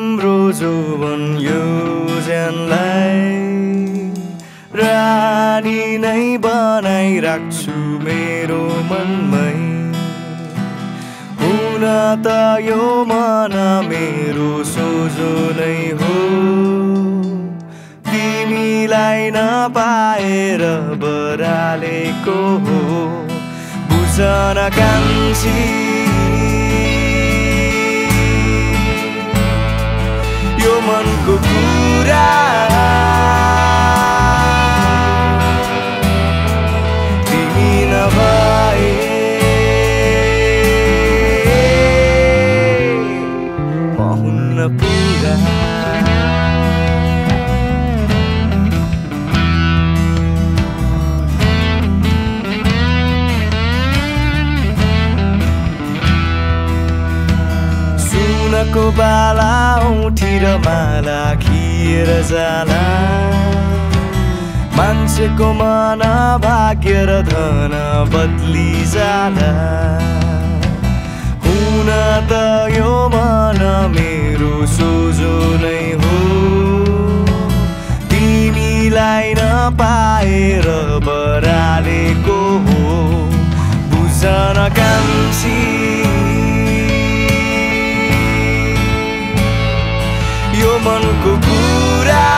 तिम्रो जोवन यो ज्यानलाई रानी नै बनाइराख्छु मेरो मनमै। हुन त यो मन मेरो सोझो नै हो, तिमीलाई नपाएर बरालेको हो। बुझन कान्छी यो मनको कुरा, तिमी नभए म हुन्न पुरा। सुनको बाला औँठी र माला खिएर जाला, मान्छेको मन भाग्य र धन बदली जाला। हुन त यो मन मेरो सोझो नै हो, तिमीलाई नपाएर बरालेको हो। बुझन कान्छी यो मनको कुरा,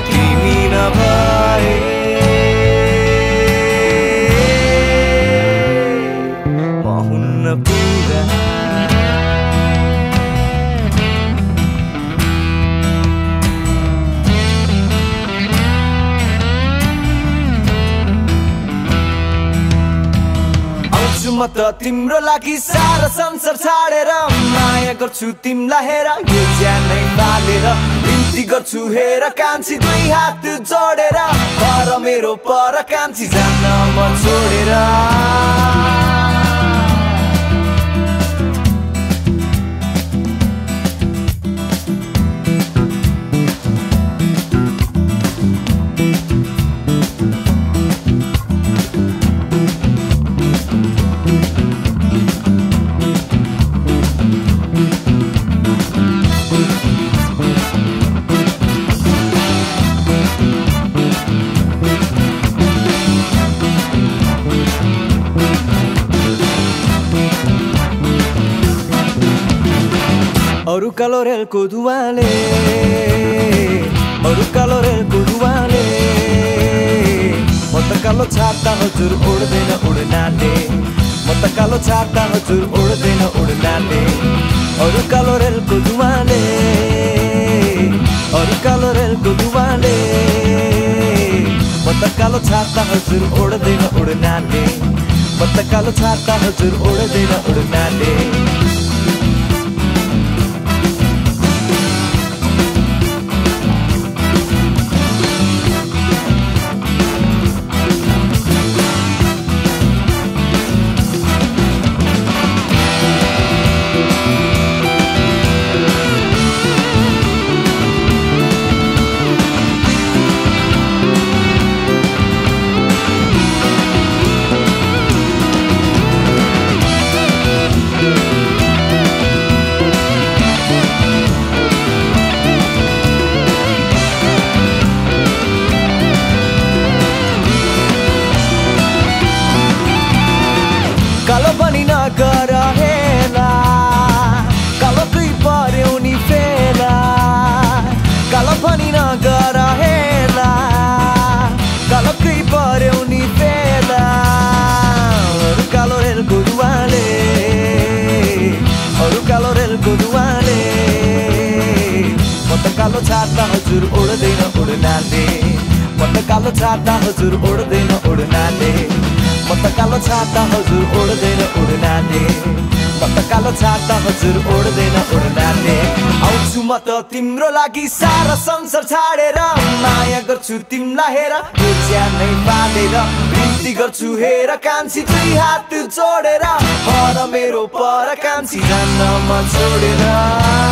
तिमी नभए म हुन्न पुरा। म त तिम्रो लागि सारा संसार छाडेर माया गर्छु तिमीलाई हेर, यो ज्यानै बालेर बिन्ती गर्छु हेर कान्छी दुई हात जोडेर। पर मेरो पर कान्छी जान्न म छोडेर। अरु कालो रेलको धुवाले, अरु कालो रेलको धुवाले म त कालो छाता हजुर उड्दैन उड्नाले, म त कालो छाता हजुर उड्दैन उड्नाले। अरु कालो रेलको धुवाले, अरु कालो रेलको धुवाले म त कालो छाता हजुर उड्दैन उड्नाले, म त कालो छाता हजुर उड्दैन उड्नाले। कालो पनि नगर हेला, कालो कुइ पर्यौ नि फेला। कालो पनि नगर हेला, कालो कुइ पर्यौ नि फेला। अरु कालो रेलको धुवाले, अरु कालो रेलको धुवाले म त कालो छाता हजुर उड्दैन उड्नाले, म त कालो छाता हजुर उड्दैन उड्नाले, म त कालो छाता हजुर उड्दैन उड्नाले, म त कालो छाता हजुर उड्दैन उड्नाले। आउँछु म त तिम्रो लागि सारा संसार छाडेर माया गर्छु तिमीलाई हेर, यो ज्यानै बालेर बिन्ती गर्छु हेर कान्छी दुई हात जोडेर। पर मेरो पर कान्छी जान्न म छोडेर।